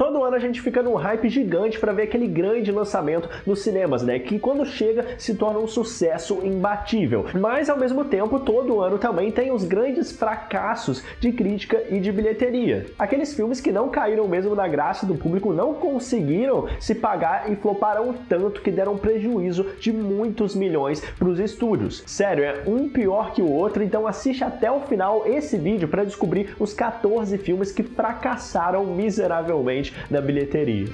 todo ano a gente fica num hype gigante para ver aquele grande lançamento nos cinemas, né? Que quando chega se torna um sucesso imbatível. Mas ao mesmo tempo, todo ano também tem os grandes fracassos de crítica e de bilheteria. Aqueles filmes que não caíram mesmo na graça do público, não conseguiram se pagar e floparam tanto que deram prejuízo de muitos milhões para os estúdios. Sério, é um pior que o outro, então assiste até o final esse vídeo para descobrir os 14 filmes que fracassaram miseravelmente na bilheteria.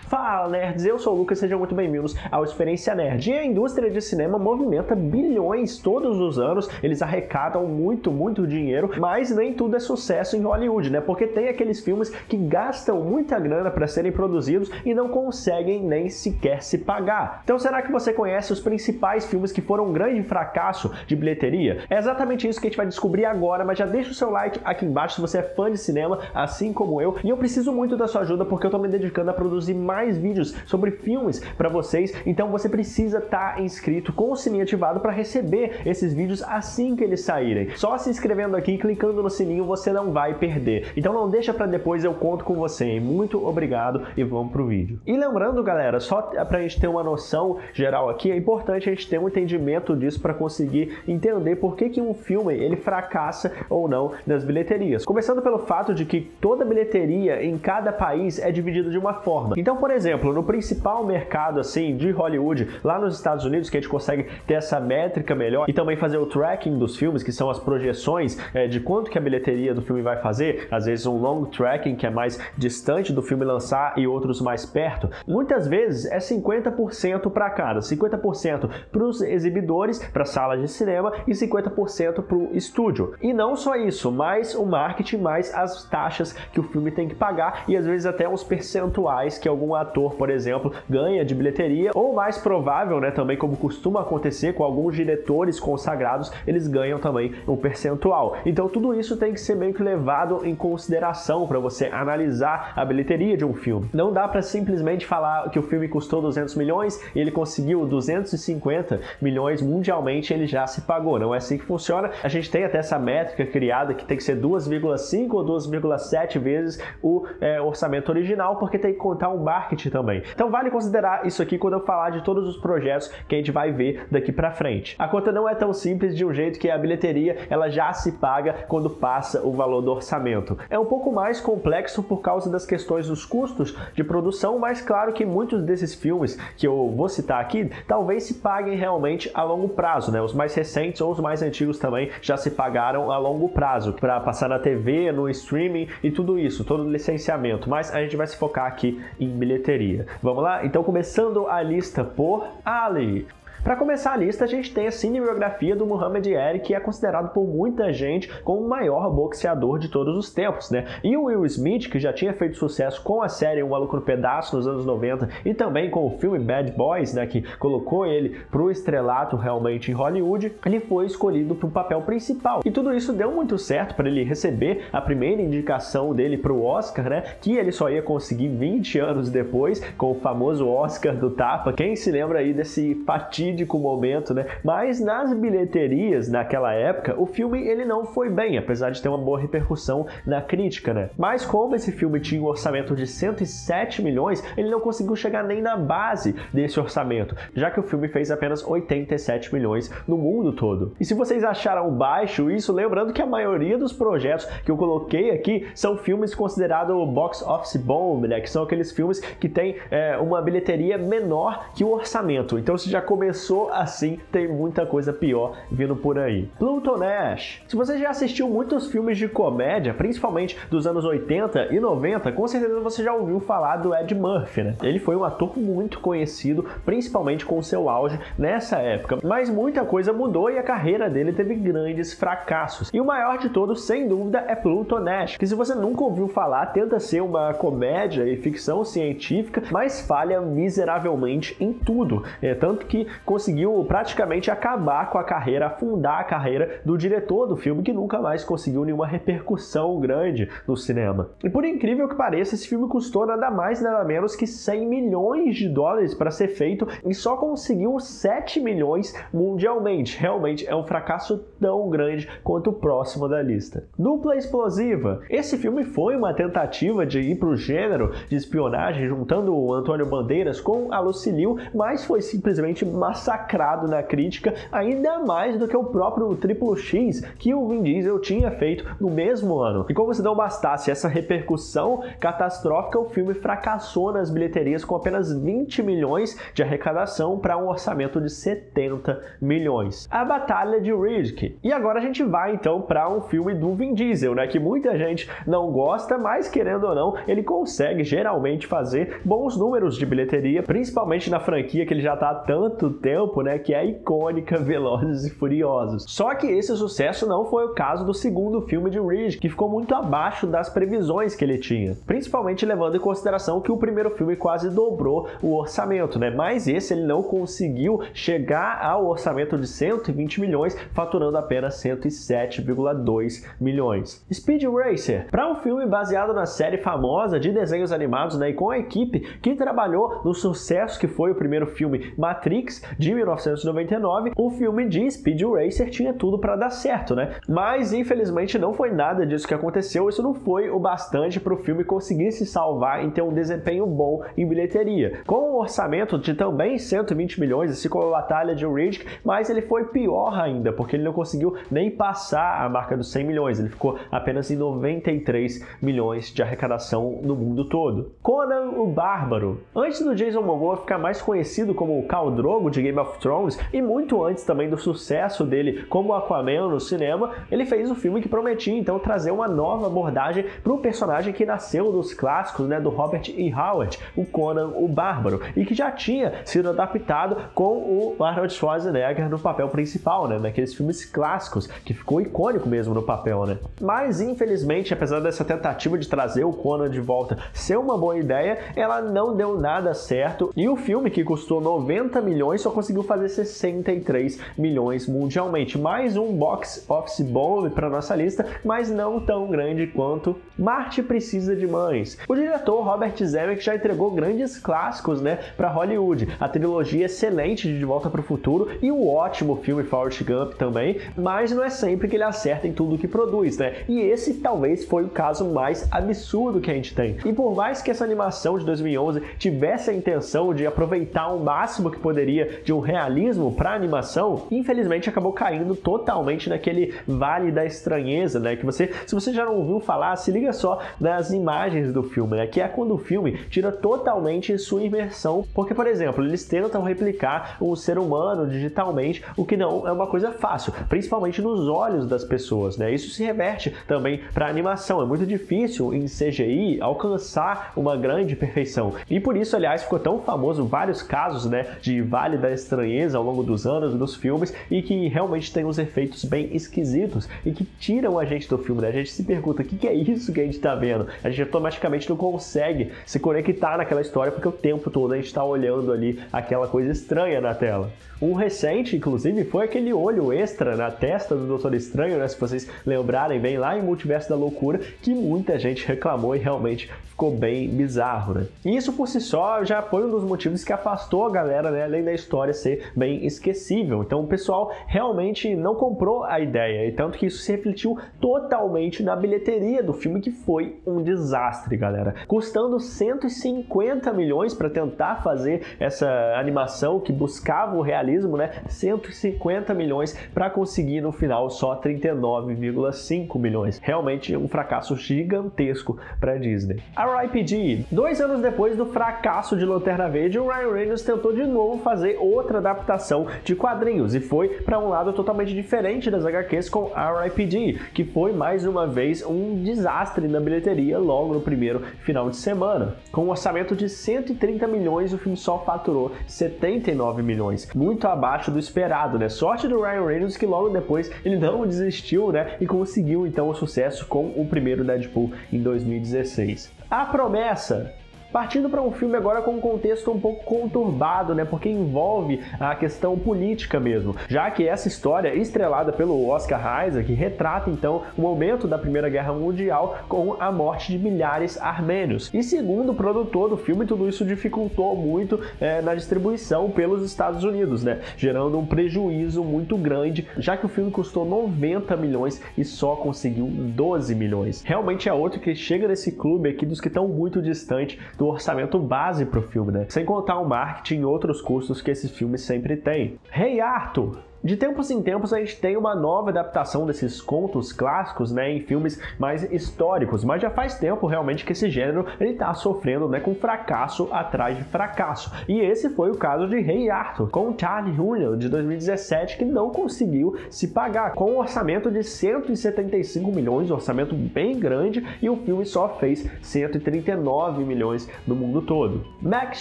Fala nerds, eu sou o Lucas, sejam muito bem-vindos ao Experiência Nerd. E a indústria de cinema movimenta bilhões todos os anos, eles arrecadam muito dinheiro, mas nem tudo é sucesso em Hollywood, né? Porque tem aqueles filmes que gastam muita grana para serem produzidos e não conseguem nem sequer se pagar. Então será que você conhece os principais filmes que foram um grande fracasso de bilheteria? É exatamente isso que a gente vai descobrir agora, mas já deixa o seu like aqui embaixo se você é fã de cinema, assim como eu. E eu preciso muito da sua ajuda porque eu tô me dedicando a produzir mais vídeos sobre filmes para vocês, então você precisa estar inscrito com o sininho ativado para receber esses vídeos assim que eles saírem. Só se inscrevendo aqui e clicando no sininho você não vai perder. Então não deixa para depois, eu conto com você, hein? Muito obrigado e vamos pro vídeo. E lembrando, galera, só pra gente ter uma noção geral aqui, é importante a gente ter um entendimento disso para conseguir entender por que um filme ele fracassa ou não nas bilheterias. Começando pelo fato de que toda bilheteria em cada país é dividida de uma forma. Então, por exemplo, no principal mercado assim de Hollywood, lá nos Estados Unidos, que a gente consegue ter essa métrica melhor e também fazer o tracking dos filmes, que são as projeções de quanto que a bilheteria do filme vai fazer, às vezes um long tracking que é mais distante do filme lançar e outros mais perto, muitas vezes é 50% para cada, 50% para os exibidores, para salas de cinema e 50% para o estúdio. E não só isso, mais o marketing, mais as taxas que o filme tem que pagar e às vezes até uns percentuais que algum ator, por exemplo, ganha de bilheteria, ou mais provável, né, também como costuma acontecer com alguns diretores consagrados, eles ganham também um percentual. Então tudo isso tem que ser meio que levado em consideração para você analisar a bilheteria de um filme. Não dá para simplesmente falar que o filme custou 200 milhões e ele conseguiu 250 milhões mundialmente, ele já se pagou. Não é assim que funciona. A gente tem até essa métrica criada que tem que ser 2,5 ou 2,7 vezes o orçamento original, porque tem que contar um marketing também. Então vale considerar isso aqui quando eu falar de todos os projetos que a gente vai ver daqui pra frente. A conta não é tão simples de um jeito que a bilheteria ela já se paga quando passa o valor do orçamento. É um pouco mais complexo por causa das questões dos custos de produção, mas claro que muitos desses filmes que eu vou citar aqui talvez se paguem realmente a longo prazo, né? Os mais recentes ou os mais antigos também já se pagaram a longo prazo para passar na TV, no streaming e tudo isso, todo o licenciamento, mas a gente vai se focar aqui em bilheteria. Vamos lá? Então começando a lista por Ali. Para começar a lista, a gente tem a cinebiografia do Muhammad Ali, que é considerado por muita gente como o maior boxeador de todos os tempos, né? E o Will Smith, que já tinha feito sucesso com a série Um Maluco no Pedaço nos anos 90 e também com o filme Bad Boys, né, que colocou ele pro estrelato realmente em Hollywood, ele foi escolhido para o papel principal. E tudo isso deu muito certo para ele receber a primeira indicação dele pro Oscar, né, que ele só ia conseguir 20 anos depois, com o famoso Oscar do tapa. Quem se lembra aí desse fatídico momento, né? Mas nas bilheterias naquela época, o filme ele não foi bem, apesar de ter uma boa repercussão na crítica, né? Mas como esse filme tinha um orçamento de 107 milhões, ele não conseguiu chegar nem na base desse orçamento, já que o filme fez apenas 87 milhões no mundo todo. E se vocês acharam baixo isso, lembrando que a maioria dos projetos que eu coloquei aqui são filmes considerados box office bomb, né? Que são aqueles filmes que têm uma bilheteria menor que o orçamento. Então se já começou assim, tem muita coisa pior vindo por aí. Pluto Nash. Se você já assistiu muitos filmes de comédia, principalmente dos anos 80 e 90, com certeza você já ouviu falar do Ed Murphy, né? Ele foi um ator muito conhecido, principalmente com seu auge nessa época. Mas muita coisa mudou e a carreira dele teve grandes fracassos. E o maior de todos, sem dúvida, é Pluto Nash, que se você nunca ouviu falar, tenta ser uma comédia e ficção científica, mas falha miseravelmente em tudo. Tanto que conseguiu praticamente acabar com a carreira, afundar a carreira do diretor do filme, que nunca mais conseguiu nenhuma repercussão grande no cinema. E por incrível que pareça, esse filme custou nada mais nada menos que 100 milhões de dólares para ser feito e só conseguiu 7 milhões mundialmente. Realmente é um fracasso tão grande quanto o próximo da lista. Dupla Explosiva. Esse filme foi uma tentativa de ir para o gênero de espionagem, juntando o Antônio Bandeiras com a Lucy Liu, mas foi simplesmente massacrado na crítica, ainda mais do que o próprio Triplo X que o Vin Diesel tinha feito no mesmo ano. E como se não bastasse essa repercussão catastrófica, o filme fracassou nas bilheterias com apenas 20 milhões de arrecadação para um orçamento de 70 milhões. A Batalha de Riddick. E agora a gente vai então para um filme do Vin Diesel, né, que muita gente não gosta, mas querendo ou não, ele consegue geralmente fazer bons números de bilheteria, principalmente na franquia que ele já está há tanto tempo, né, que é a icônica Velozes e Furiosos. Só que esse sucesso não foi o caso do segundo filme de Riddick, que ficou muito abaixo das previsões que ele tinha, principalmente levando em consideração que o primeiro filme quase dobrou o orçamento, né, mas esse ele não conseguiu chegar ao orçamento de 120 milhões, faturando apenas 107,2 milhões. Speed Racer. Para um filme baseado na série famosa de desenhos animados, né, e com a equipe que trabalhou no sucesso que foi o primeiro filme Matrix de 1999, o filme de Speed Racer tinha tudo para dar certo, né? Mas infelizmente não foi nada disso que aconteceu. Isso não foi o bastante para o filme conseguir se salvar e ter um desempenho bom em bilheteria. Com um orçamento de também 120 milhões, assim como a Batalha de Riddick, mas ele foi pior ainda, porque ele não conseguiu nem passar a marca dos 100 milhões. Ele ficou apenas em 93 milhões de arrecadação no mundo todo. Conan o Bárbaro. Antes do Jason Momoa ficar mais conhecido como o Khal Drogo de Game of Thrones e muito antes também do sucesso dele como Aquaman no cinema, ele fez um filme que prometia então trazer uma nova abordagem para um personagem que nasceu dos clássicos, né, do Robert E. Howard, o Conan o Bárbaro, e que já tinha sido adaptado com o Arnold Schwarzenegger no papel principal, né, naqueles filmes clássicos, que ficou icônico mesmo no papel, né. Mas infelizmente, apesar dessa tentativa de trazer o Conan de volta ser uma boa ideia, ela não deu nada certo e o filme, que custou 90 milhões, só conseguiu fazer 63 milhões mundialmente. Mais um box office bomb para nossa lista, mas não tão grande quanto Marte Precisa de Mães. O diretor Robert Zemeckis já entregou grandes clássicos, né, para Hollywood. A trilogia excelente de Volta para o Futuro e o ótimo filme Forrest Gump também, mas não é sempre que ele acerta em tudo que produz, né? E esse talvez foi o caso mais absurdo que a gente tem. E por mais que essa animação de 2011 tivesse a intenção de aproveitar o máximo que poderia de um realismo para a animação, infelizmente acabou caindo totalmente naquele vale da estranheza, né? Que se você já não ouviu falar, se liga só nas imagens do filme, né? Que é quando o filme tira totalmente sua imersão, porque, por exemplo, eles tentam replicar um ser humano digitalmente, o que não é uma coisa fácil, principalmente nos olhos das pessoas, né? Isso se reverte também para a animação. É muito difícil em CGI alcançar uma grande perfeição. E por isso, aliás, ficou tão famoso vários casos, né, de vale da estranheza ao longo dos anos dos filmes, e que realmente tem uns efeitos bem esquisitos e que tiram a gente do filme, né? A gente se pergunta, o que é isso que a gente tá vendo? A gente automaticamente não consegue se conectar naquela história, porque o tempo todo a gente tá olhando ali aquela coisa estranha na tela. Um recente, inclusive, foi aquele olho extra na testa do Doutor Estranho, né? Se vocês lembrarem bem, lá em Multiverso da Loucura, que muita gente reclamou e realmente ficou bem bizarro, né? E isso por si só já foi um dos motivos que afastou a galera, né? Além da história ser bem esquecível. Então o pessoal realmente não comprou a ideia, e tanto que isso se refletiu totalmente na bilheteria do filme, que foi um desastre, galera. Custando 150 milhões para tentar fazer essa animação que buscava o realismo, né? 150 milhões para conseguir no final só 39,5 milhões. Realmente um fracasso gigantesco para Disney. R.I.P.D. 2 anos depois do fracasso de Lanterna Verde, o Ryan Reynolds tentou de novo fazer outra adaptação de quadrinhos e foi para um lado totalmente diferente das HQs com R.I.P.D., que foi mais uma vez um desastre na bilheteria logo no primeiro final de semana. Com um orçamento de 130 milhões, o filme só faturou 79 milhões, muito abaixo do esperado, né? Sorte do Ryan Reynolds que logo depois ele não desistiu, né? E conseguiu então o sucesso com o primeiro Deadpool em 2016. A Promessa. Partindo para um filme agora com um contexto um pouco conturbado, né, porque envolve a questão política mesmo, já que essa história, estrelada pelo Oscar Isaac, retrata então o momento da Primeira Guerra Mundial com a morte de milhares armênios. E segundo o produtor do filme, tudo isso dificultou muito na distribuição pelos Estados Unidos, né, gerando um prejuízo muito grande, já que o filme custou 90 milhões e só conseguiu 12 milhões. Realmente é outro que chega nesse clube aqui dos que estão muito distante do orçamento base para o filme, né? Sem contar o marketing e outros custos que esse filme sempre tem. Rei Arthur! De tempos em tempos a gente tem uma nova adaptação desses contos clássicos, né, em filmes mais históricos, mas já faz tempo realmente que esse gênero está sofrendo, né, com fracasso atrás de fracasso. E esse foi o caso de Rei Arthur, com Charlie Hunnam, de 2017, que não conseguiu se pagar, com um orçamento de 175 milhões, um orçamento bem grande, e o filme só fez 139 milhões no mundo todo. Max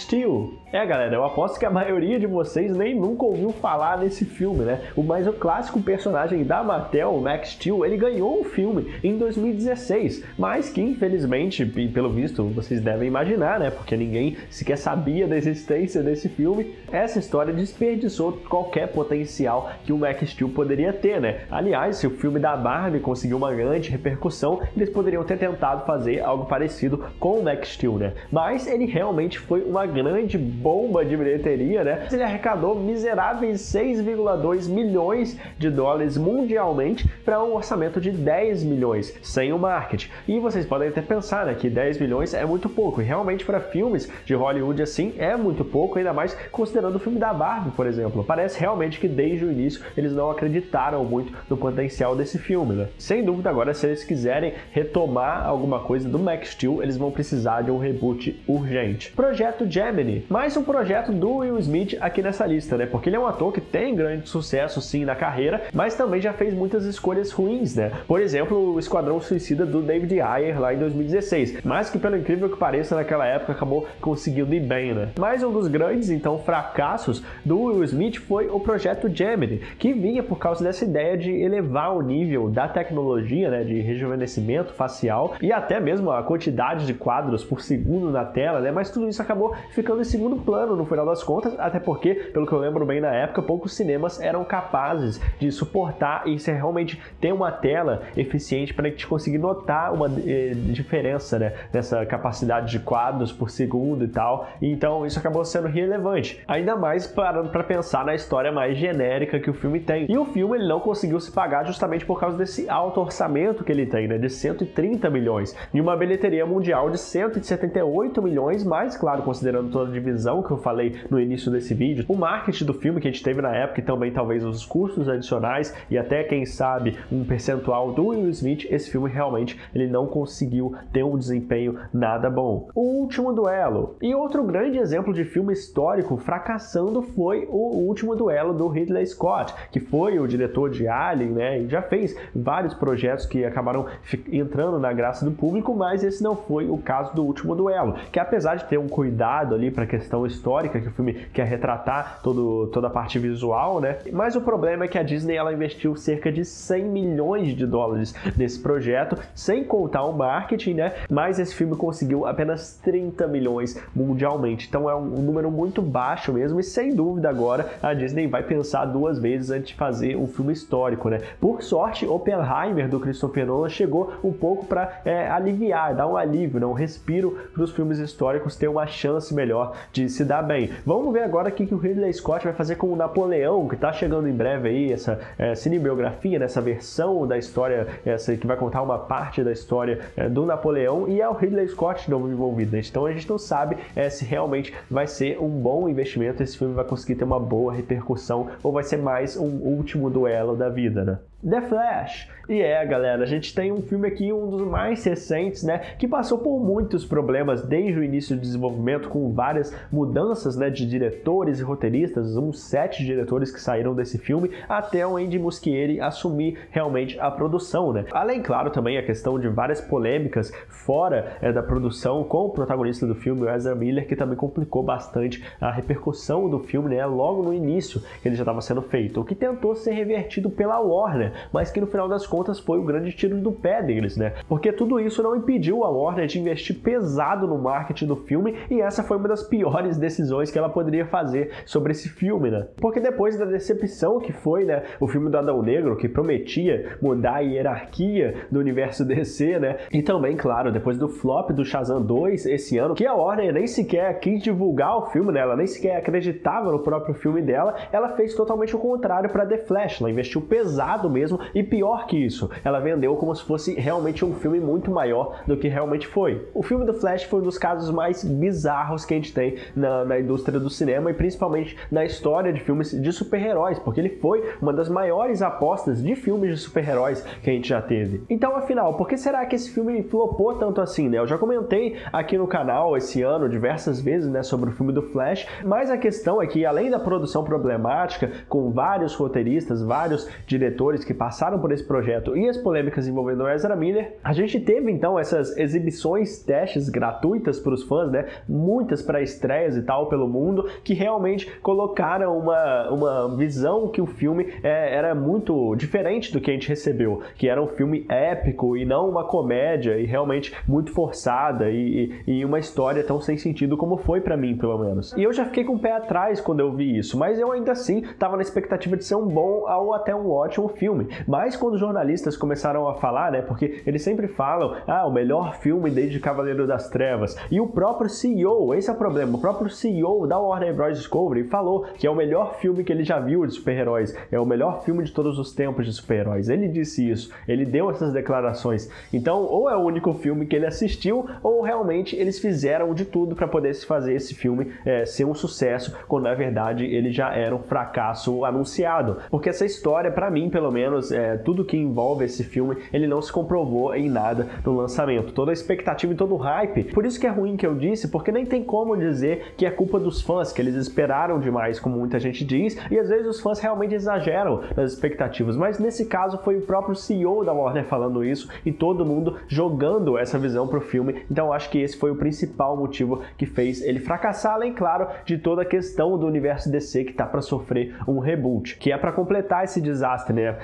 Steel. Galera, eu aposto que a maioria de vocês nem nunca ouviu falar nesse filme, né? Mas o clássico personagem da Mattel, o Max Steel, ele ganhou um filme em 2016, mas que infelizmente, e pelo visto, vocês devem imaginar, né? Porque ninguém sequer sabia da existência desse filme. Essa história desperdiçou qualquer potencial que o Max Steel poderia ter, né? Aliás, se o filme da Barbie conseguiu uma grande repercussão, eles poderiam ter tentado fazer algo parecido com o Max Steel, né? Mas ele realmente foi uma grande bomba de bilheteria, né? Ele arrecadou miseráveis 6,2 milhões de dólares mundialmente para um orçamento de 10 milhões, sem o marketing. E vocês podem até pensar, né, que 10 milhões é muito pouco, e realmente para filmes de Hollywood assim é muito pouco, ainda mais considerando o filme da Barbie, por exemplo. Parece realmente que desde o início eles não acreditaram muito no potencial desse filme, né? Sem dúvida agora, se eles quiserem retomar alguma coisa do Max Steel, eles vão precisar de um reboot urgente. Projeto Gemini, mais um projeto do Will Smith aqui nessa lista, né? Porque ele é um ator que tem grande sucesso sim na carreira, mas também já fez muitas escolhas ruins, né? Por exemplo, o Esquadrão Suicida do David Ayer lá em 2016, mas que pelo incrível que pareça naquela época acabou conseguindo ir bem, né? Mais um dos grandes então fracassos do Will Smith foi o Projeto Gemini, que vinha por causa dessa ideia de elevar o nível da tecnologia, né, de rejuvenescimento facial e até mesmo a quantidade de quadros por segundo na tela, né? Mas tudo isso acabou ficando em segundo plano no final das contas, até porque, pelo que eu lembro bem na época, poucos cinemas eram capazes de suportar e realmente ter uma tela eficiente para a gente conseguir notar uma diferença, né, nessa capacidade de quadros por segundo e tal. E então isso acabou sendo relevante, ainda mais para pensar na história mais genérica que o filme tem. E o filme ele não conseguiu se pagar justamente por causa desse alto orçamento que ele tem, né, de 130 milhões, e uma bilheteria mundial de 178 milhões, mais claro, considerando toda a divisão que eu falei no início desse vídeo, o marketing do filme que a gente teve na época e também talvez os custos adicionais e até, quem sabe, um percentual do Will Smith, esse filme realmente ele não conseguiu ter um desempenho nada bom. O Último Duelo. E outro grande exemplo de filme histórico fracassando foi o Último Duelo do Ridley Scott, que foi o diretor de Alien, né, e já fez vários projetos que acabaram entrando na graça do público, mas esse não foi o caso do Último Duelo, que apesar de ter um cuidado ali para a questão histórica, que o filme quer retratar toda a parte visual, né? Mas o problema é que a Disney ela investiu cerca de 100 milhões de dólares nesse projeto, sem contar o marketing, né? Mas esse filme conseguiu apenas 30 milhões mundialmente. Então é um número muito baixo mesmo, e sem dúvida agora a Disney vai pensar duas vezes antes de fazer um filme histórico, né? Por sorte, Oppenheimer do Christopher Nolan chegou um pouco para aliviar, dar um alívio, né? Um respiro para os filmes históricos ter uma chance melhor de se dar bem. Vamos ver agora o que o Ridley Scott vai fazer com o Napoleão, que está chegando em breve aí, essa cinebiografia, nessa versão da história, essa que vai contar uma parte da história do Napoleão, e é o Ridley Scott novo envolvido. Então a gente não sabe se realmente vai ser um bom investimento, esse filme vai conseguir ter uma boa repercussão, ou vai ser mais um último duelo da vida, né? The Flash. E galera, a gente tem um filme aqui, um dos mais recentes, né, que passou por muitos problemas desde o início do desenvolvimento, com várias mudanças, né, de diretores e roteiristas, uns 7 diretores que saíram desse filme, até o Andy Muschietti assumir realmente a produção, né. Além, claro, também a questão de várias polêmicas fora da produção, com o protagonista do filme, o Ezra Miller, que também complicou bastante a repercussão do filme, né, logo no início que ele já estava sendo feito, o que tentou ser revertido pela Warner, mas que no final das contas foi o grande tiro do pé deles, né? Porque tudo isso não impediu a Warner de investir pesado no marketing do filme, e essa foi uma das piores decisões que ela poderia fazer sobre esse filme, né? Porque depois da decepção que foi, né, o filme do Adão Negro, que prometia mudar a hierarquia do universo DC, né? E também, claro, depois do flop do Shazam 2 esse ano, que a Warner nem sequer quis divulgar o filme, né? Ela nem sequer acreditava no próprio filme dela, ela fez totalmente o contrário para The Flash. Ela investiu pesado mesmo, e pior que isso, ela vendeu como se fosse realmente um filme muito maior do que realmente foi. O filme do Flash foi um dos casos mais bizarros que a gente tem na indústria do cinema, e principalmente na história de filmes de super-heróis, porque ele foi uma das maiores apostas de filmes de super-heróis que a gente já teve. Então, afinal, por que será que esse filme flopou tanto assim, né? Eu já comentei aqui no canal esse ano diversas vezes, né, sobre o filme do Flash, mas a questão é que, além da produção problemática, com vários roteiristas, vários diretores que passaram por esse projeto e as polêmicas envolvendo o Ezra Miller, a gente teve então essas exibições, testes gratuitas para os fãs, né, muitas pré-estreias e tal pelo mundo, que realmente colocaram uma visão que o filme era muito diferente do que a gente recebeu, que era um filme épico e não uma comédia, e realmente muito forçada, e uma história tão sem sentido como foi pra mim, pelo menos. E eu já fiquei com o pé atrás quando eu vi isso, mas eu ainda assim tava na expectativa de ser um bom ou até um ótimo filme. Mas quando os jornalistas começaram a falar, né, porque eles sempre falam, o melhor filme desde Cavaleiro das Trevas, e o próprio CEO, esse é o problema, o próprio CEO da Warner Bros. Discovery falou que é o melhor filme que ele já viu de super-heróis, é o melhor filme de todos os tempos de super-heróis. Ele disse isso, ele deu essas declarações. Então, ou é o único filme que ele assistiu, ou realmente eles fizeram de tudo para poder se fazer esse filme ser um sucesso, quando na verdade ele já era um fracasso anunciado. Porque essa história, para mim pelo menos, tudo que envolve esse filme, ele não se comprovou em nada no lançamento. Toda a expectativa e todo o hype, por isso que é ruim que eu disse, porque nem tem como dizer que é culpa dos fãs, que eles esperaram demais, como muita gente diz, e às vezes os fãs realmente exageram nas expectativas, mas nesse caso foi o próprio CEO da Warner falando isso, e todo mundo jogando essa visão pro filme. Então eu acho que esse foi o principal motivo que fez ele fracassar, além, claro, de toda a questão do universo DC que tá para sofrer um reboot, que é para completar esse desastre, né?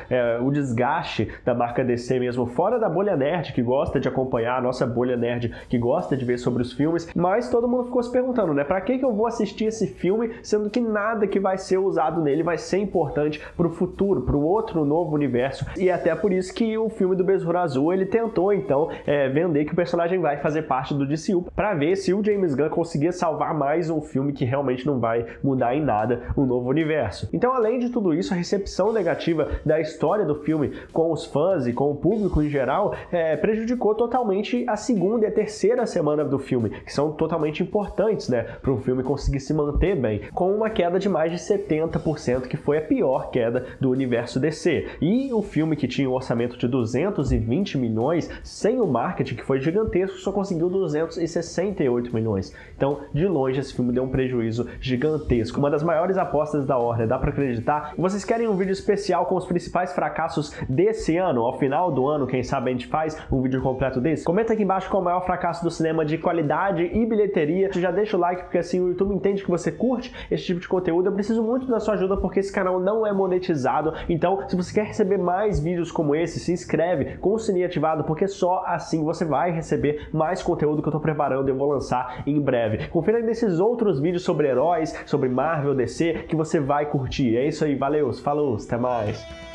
O desgaste da marca DC mesmo, fora da bolha nerd que gosta de acompanhar, a nossa bolha nerd que gosta de ver sobre os filmes, mas todo mundo ficou se perguntando, né? Pra que eu vou assistir esse filme, sendo que nada que vai ser usado nele vai ser importante pro futuro, pro outro novo universo? E até por isso que o filme do Besouro Azul, ele tentou então vender que o personagem vai fazer parte do DCU, pra ver se o James Gunn conseguia salvar mais um filme que realmente não vai mudar em nada o novo universo. Então, além de tudo isso, a recepção negativa da história do filme com os fãs e com o público em geral prejudicou totalmente a segunda e a terceira semana do filme, que são totalmente importantes, né, para um filme conseguir se manter bem, com uma queda de mais de 70%, que foi a pior queda do universo DC. E o filme, que tinha um orçamento de 220 milhões, sem o marketing, que foi gigantesco, só conseguiu 268 milhões. Então, de longe, esse filme deu um prejuízo gigantesco. Uma das maiores apostas da Warner, dá pra acreditar? Vocês querem um vídeo especial com os principais fracassos desse ano? Ao final do ano, quem sabe a gente faz um vídeo completo desse? Comenta aqui embaixo qual é o maior fracasso do cinema de qualidade e bilheteria. Já deixa o like, porque assim o YouTube entende que você curte esse tipo de conteúdo. Eu preciso muito da sua ajuda, porque esse canal não é monetizado. Então, se você quer receber mais vídeos como esse, se inscreve com o sininho ativado, porque só assim você vai receber mais conteúdo que eu tô preparando e eu vou lançar em breve. Confira nesses outros vídeos sobre heróis, sobre Marvel, DC, que você vai curtir. É isso aí, valeu, falou, até mais!